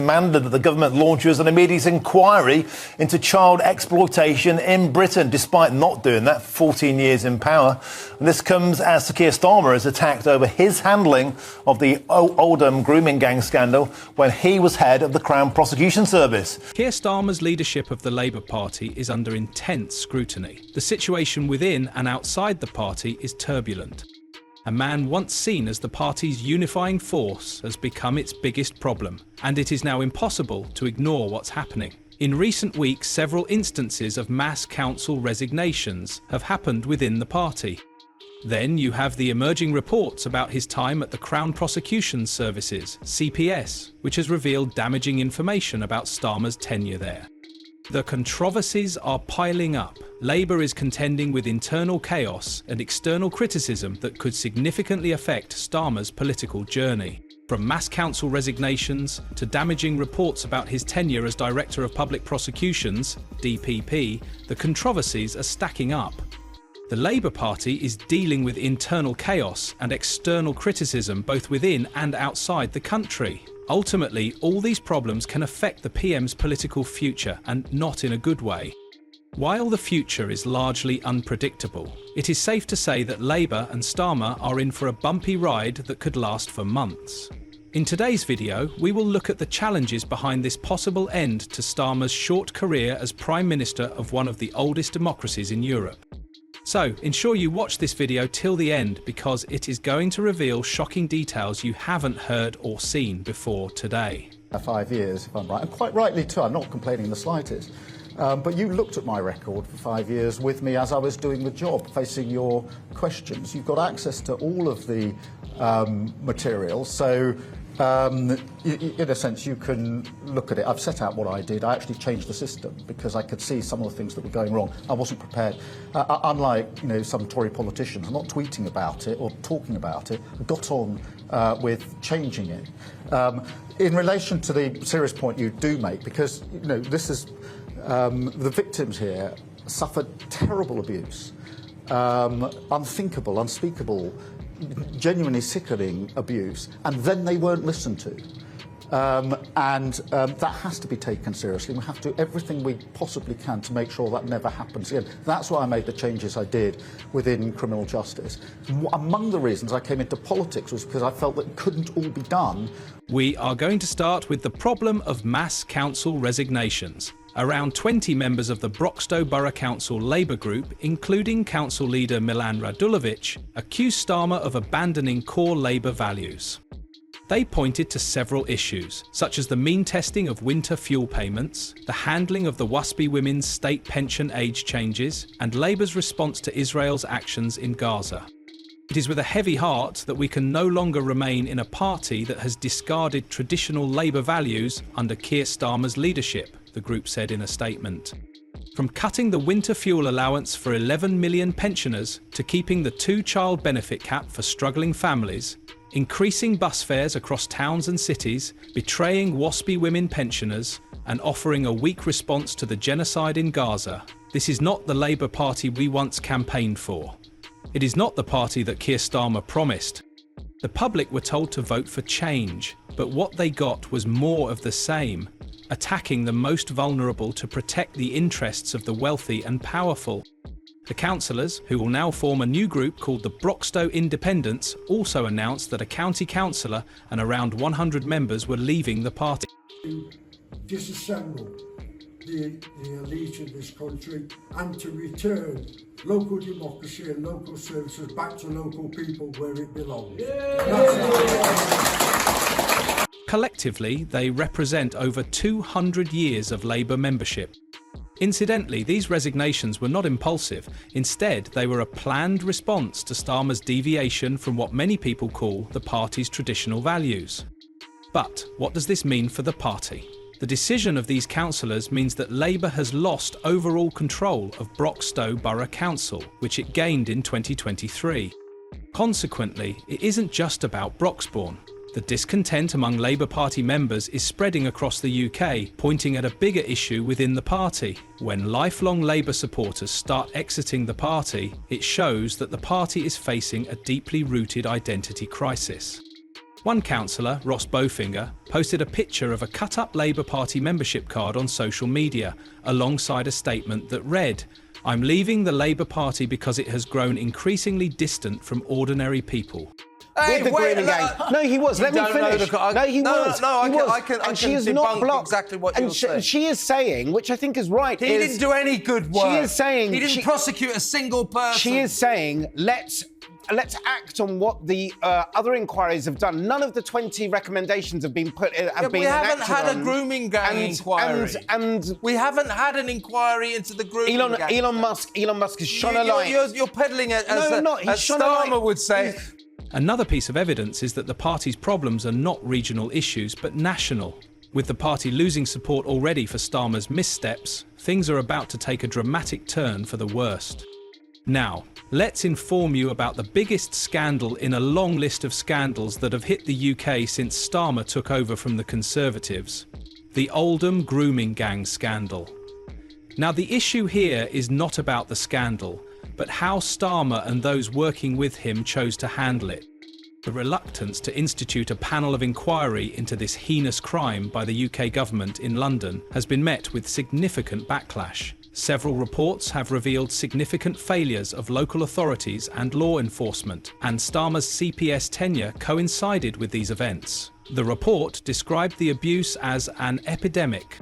demanded that the government launches an immediate inquiry into child exploitation in Britain, despite not doing that for 14 years in power. And this comes as Sir Keir Starmer is attacked over his handling of the Oldham grooming gang scandal when he was head of the Crown Prosecution Service. Keir Starmer's leadership of the Labour Party is under intense scrutiny. The situation within and outside the party is turbulent. A man once seen as the party's unifying force has become its biggest problem, and it is now impossible to ignore what's happening. In recent weeks, several instances of mass council resignations have happened within the party. Then you have the emerging reports about his time at the Crown Prosecution Services, CPS, which has revealed damaging information about Starmer's tenure there. The controversies are piling up. Labour is contending with internal chaos and external criticism that could significantly affect Starmer's political journey. From mass council resignations to damaging reports about his tenure as Director of Public Prosecutions, DPP, the controversies are stacking up. The Labour Party is dealing with internal chaos and external criticism both within and outside the country. Ultimately, all these problems can affect the PM's political future, and not in a good way. While the future is largely unpredictable, it is safe to say that Labour and Starmer are in for a bumpy ride that could last for months. In today's video, we will look at the challenges behind this possible end to Starmer's short career as Prime Minister of one of the oldest democracies in Europe. So, ensure you watch this video till the end, because it is going to reveal shocking details you haven't heard or seen before today. 5 years, if I'm right, and quite rightly too, I'm not complaining in the slightest. But you looked at my record for 5 years with me as I was doing the job, facing your questions. You've got access to all of the material, so in a sense you can look at it. I've set out what I did. I actually changed the system because I could see some of the things that were going wrong. I wasn't prepared. Unlike some Tory politicians, not tweeting about it or talking about it, got on with changing it. In relation to the serious point you do make, because this is the victims here suffered terrible abuse, unthinkable, unspeakable, genuinely sickening abuse, and then they weren't listened to. That has to be taken seriously. We have to do everything we possibly can to make sure that never happens again. That's why I made the changes I did within criminal justice. Among the reasons I came into politics was because I felt that it couldn't all be done. We are going to start with the problem of mass council resignations. Around 20 members of the Broxtowe Borough Council Labour group, including council leader Milan Radulovic, accused Starmer of abandoning core Labour values. They pointed to several issues, such as the mean testing of winter fuel payments, the handling of the WASPI women's state pension age changes, and Labour's response to Israel's actions in Gaza. It is with a heavy heart that we can no longer remain in a party that has discarded traditional Labour values under Keir Starmer's leadership, the group said in a statement. From cutting the winter fuel allowance for 11 million pensioners to keeping the 2-child benefit cap for struggling families, increasing bus fares across towns and cities, betraying WASPI women pensioners, and offering a weak response to the genocide in Gaza, this is not the Labour Party we once campaigned for. It is not the party that Keir Starmer promised. The public were told to vote for change, but what they got was more of the same, attacking the most vulnerable to protect the interests of the wealthy and powerful. The councillors, who will now form a new group called the Broxtowe Independents, also announced that a county councillor and around 100 members were leaving the party. To disassemble the elite of this country and to return local democracy and local services back to local people where it belongs. Collectively, they represent over 200 years of Labour membership. Incidentally, these resignations were not impulsive. Instead, they were a planned response to Starmer's deviation from what many people call the party's traditional values. But what does this mean for the party? The decision of these councillors means that Labour has lost overall control of Broxtowe Borough Council, which it gained in 2023. Consequently, it isn't just about Broxbourne. The discontent among Labour Party members is spreading across the UK, pointing at a bigger issue within the party. When lifelong Labour supporters start exiting the party, it shows that the party is facing a deeply rooted identity crisis. One councillor, Ross Bofinger, posted a picture of a cut-up Labour Party membership card on social media, alongside a statement that read, "I'm leaving the Labour Party because it has grown increasingly distant from ordinary people." With the grooming gang. No, he was. Let me finish. No, he was. I can debunk exactly what you're saying. And she is saying, which I think is right. He didn't do any good work. She is saying he didn't prosecute a single person. She is saying, let's act on what the other inquiries have done. None of the 20 recommendations have been put. We haven't had a grooming gang inquiry. And we haven't had an inquiry into the grooming gang. Elon Musk has shone a light. You're peddling it as Starmer would say. Another piece of evidence is that the party's problems are not regional issues, but national. With the party losing support already for Starmer's missteps, things are about to take a dramatic turn for the worst. Now, let's inform you about the biggest scandal in a long list of scandals that have hit the UK since Starmer took over from the Conservatives. The Oldham grooming gang scandal. Now, the issue here is not about the scandal, but how Starmer and those working with him chose to handle it. The reluctance to institute a panel of inquiry into this heinous crime by the UK government in London has been met with significant backlash. Several reports have revealed significant failures of local authorities and law enforcement, and Starmer's CPS tenure coincided with these events. The report described the abuse as an epidemic.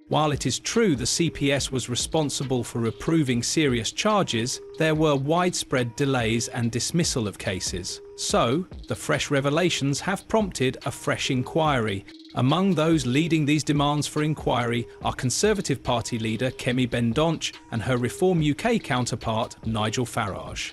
While it is true the CPS was responsible for approving serious charges, there were widespread delays and dismissal of cases. So, the fresh revelations have prompted a fresh inquiry. Among those leading these demands for inquiry are Conservative Party leader Kemi Bendonch and her Reform UK counterpart Nigel Farage.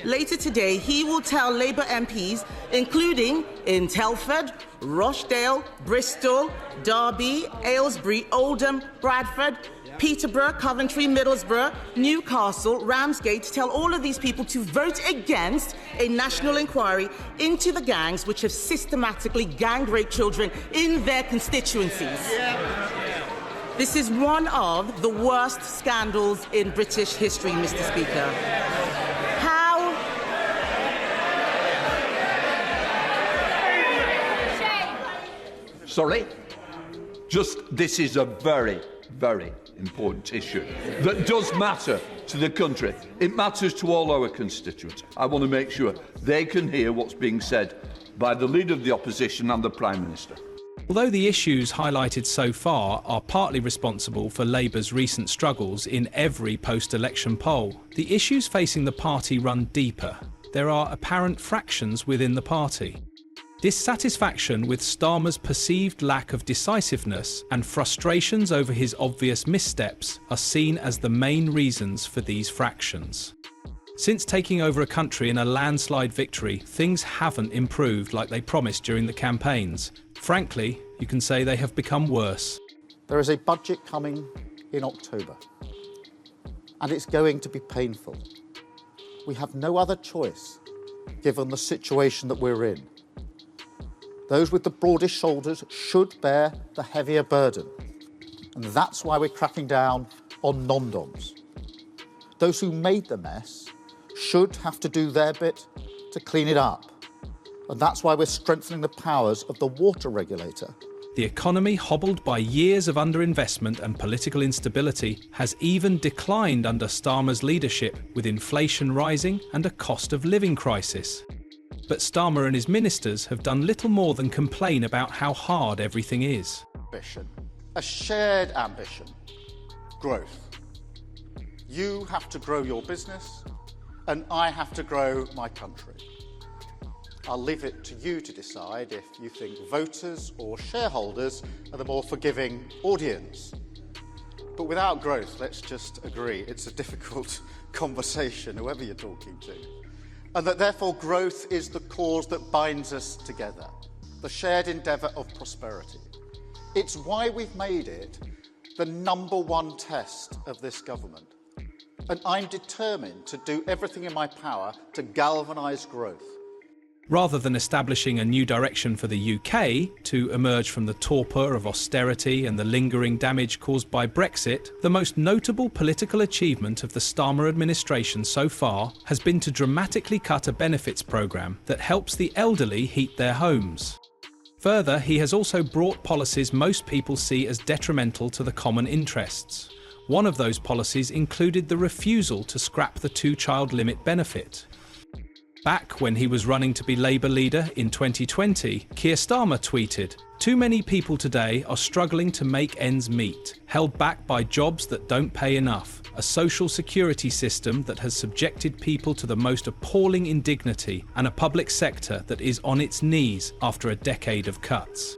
Later today, he will tell Labour MPs, including in Telford, Rochdale, Bristol, Derby, Aylesbury, Oldham, Bradford, Peterborough, Coventry, Middlesbrough, Newcastle, Ramsgate, tell all of these people to vote against a national inquiry into the gangs which have systematically gang raped children in their constituencies. This is one of the worst scandals in British history, Mr. Speaker. Sorry? This is a very, very important issue that does matter to the country. It matters to all our constituents. I want to make sure they can hear what's being said by the Leader of the Opposition and the Prime Minister. Although the issues highlighted so far are partly responsible for Labour's recent struggles in every post-election poll, the issues facing the party run deeper. There are apparent fractions within the party. Dissatisfaction with Starmer's perceived lack of decisiveness and frustrations over his obvious missteps are seen as the main reasons for these fractions. Since taking over a country in a landslide victory, things haven't improved like they promised during the campaigns. Frankly, you can say they have become worse. There is a budget coming in October, and it's going to be painful. We have no other choice, given the situation that we're in. Those with the broadest shoulders should bear the heavier burden. And that's why we're cracking down on non-doms. Those who made the mess should have to do their bit to clean it up. And that's why we're strengthening the powers of the water regulator. The economy, hobbled by years of underinvestment and political instability, has even declined under Starmer's leadership, with inflation rising and a cost of living crisis. But Starmer and his ministers have done little more than complain about how hard everything is. Ambition. A shared ambition. Growth. You have to grow your business, and I have to grow my country. I'll leave it to you to decide if you think voters or shareholders are the more forgiving audience. But without growth, let's just agree, it's a difficult conversation, whoever you're talking to. And that therefore growth is the cause that binds us together, the shared endeavour of prosperity. It's why we've made it the #1 test of this government. And I'm determined to do everything in my power to galvanise growth. Rather than establishing a new direction for the UK to emerge from the torpor of austerity and the lingering damage caused by Brexit, the most notable political achievement of the Starmer administration so far has been to dramatically cut a benefits programme that helps the elderly heat their homes. Further, he has also brought policies most people see as detrimental to the common interests. One of those policies included the refusal to scrap the two-child limit benefit. Back when he was running to be Labour leader in 2020, Keir Starmer tweeted, "Too many people today are struggling to make ends meet, held back by jobs that don't pay enough, a social security system that has subjected people to the most appalling indignity, and a public sector that is on its knees after a decade of cuts."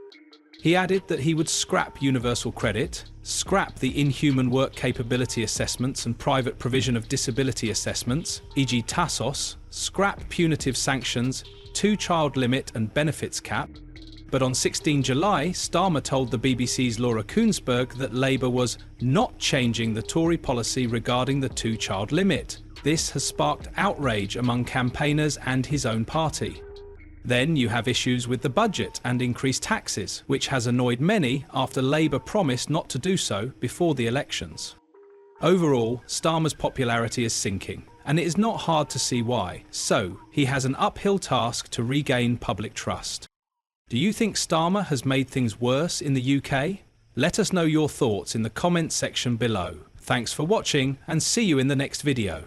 He added that he would scrap universal credit, scrap the inhuman work capability assessments and private provision of disability assessments, e.g. TASOS, scrap punitive sanctions, two-child limit and benefits cap. But on 16 July, Starmer told the BBC's Laura Koonsberg that Labour was not changing the Tory policy regarding the two-child limit. This has sparked outrage among campaigners and his own party. Then you have issues with the budget and increased taxes, which has annoyed many after Labour promised not to do so before the elections. Overall, Starmer's popularity is sinking, and it is not hard to see why. So, he has an uphill task to regain public trust. Do you think Starmer has made things worse in the UK? Let us know your thoughts in the comments section below. Thanks for watching, and see you in the next video.